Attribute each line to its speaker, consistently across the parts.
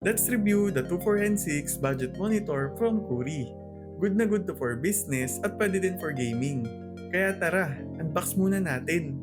Speaker 1: Let's review the 24N6 budget monitor from Kuri. Good na good to for business at pwede din for gaming. Kaya tara, unbox muna natin.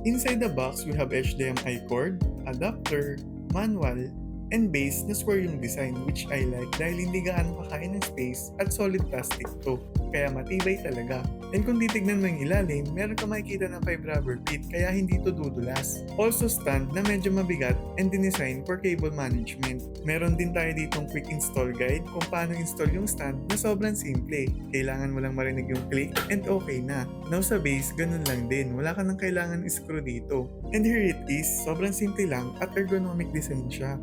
Speaker 1: Inside the box, we have HDMI cord, adapter, manual, and base na square yung design which I like dahil hindi gaano kakain ng space at solid plastic to. Kaya matibay talaga. And kung titignan mo yung ilalim, meron ka makikita ng 5 rubber feet kaya hindi to dudulas. Also stand na medyo mabigat and dinesign for cable management. Meron din tayo ditong quick install guide kung paano install yung stand na sobrang simple. Kailangan mo lang marinig yung click and okay na. Now sa base, ganun lang din. Wala ka nang kailangan screw dito. And here it is, sobrang simple lang at ergonomic design siya.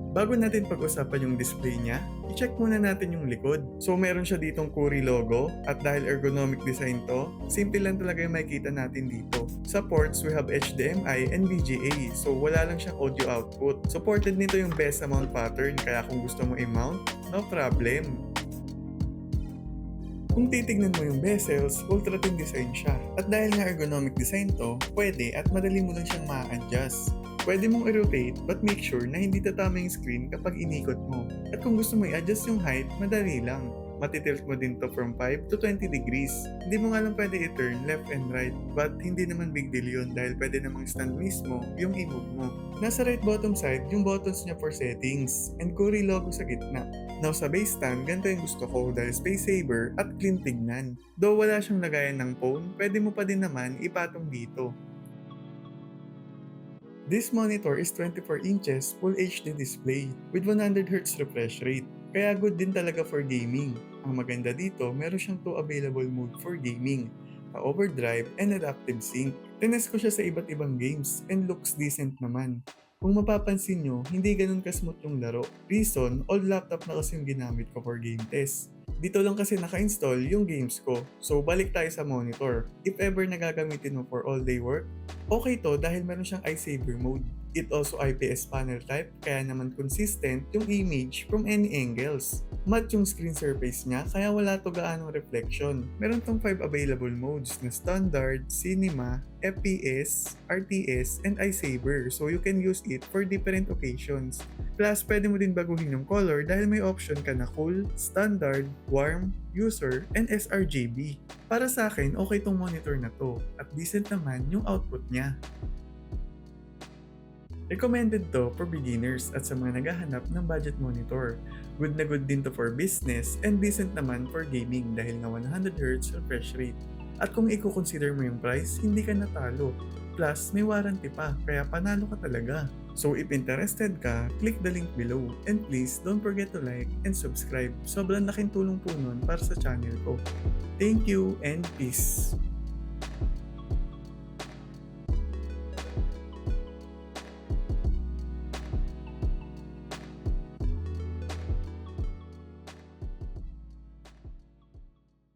Speaker 1: Bago natin pag-usapan yung display niya, i-check muna natin yung likod. So meron siya ditong Kuri logo at dahil ergonomic design to, simple lang talaga yung makikita natin dito. Sa ports, we have HDMI and VGA, so wala lang siyang audio output. Supported nito yung BESA mount pattern, kaya kung gusto mo i-mount, no problem. Kung titignan mo yung bezels, ultra thin design siya. At dahil nga ergonomic design to, pwede at madali mo lang siyang ma-adjust. Pwede mong i-rotate but make sure na hindi tatama yung screen kapag inikot mo. At kung gusto mo i-adjust yung height, madali lang. Matitilt mo din to from 5 to 20 degrees. Hindi mo nga lang pwede i-turn left and right, but hindi naman big deal yun dahil pwede namang stand mismo yung i-move mo. Nasa right bottom side, yung buttons niya for settings, and Kuri logo sa gitna. Now sa base stand, ganito yung gusto ko dahil space saver at clean tignan. Though wala siyang lagayan ng phone, pwede mo pa din naman ipatong dito. This monitor is 24 inches Full HD display with 100Hz refresh rate. Kaya good din talaga for gaming. Ang maganda dito, meron siyang 2 available mode for gaming, overdrive and adaptive sync. Tinest ko siya sa iba't ibang games and looks decent naman. Kung mapapansin nyo, hindi ganun ka-smooth yung laro. Reason, old laptop na kasi yung ginamit ko for game test. Dito lang kasi naka-install yung games ko. So balik tayo sa monitor. If ever nagagamitin mo for all-day work, okay to dahil meron siyang eye saver mode. It also IPS panel type kaya naman consistent yung image from any angles. Matte yung screen surface niya kaya wala to gaanong reflection. Meron tong 5 available modes na standard, cinema, FPS, RTS, and eye saver so you can use it for different occasions. Plus, pwede mo din baguhin yung color dahil may option ka na cool, standard, warm, user, and sRGB. Para sa akin, okay tong monitor na to at decent naman yung output niya. Recommended to for beginners at sa mga naghahanap ng budget monitor. Good na good din to for business and decent naman for gaming dahil nga 100Hz refresh rate. At kung i-consider mo yung price, hindi ka natalo. Plus, may warranty pa, kaya panalo ka talaga. So if interested ka, click the link below. And please, don't forget to like and subscribe. Sobrang laking tulong po nun para sa channel ko. Thank you and peace!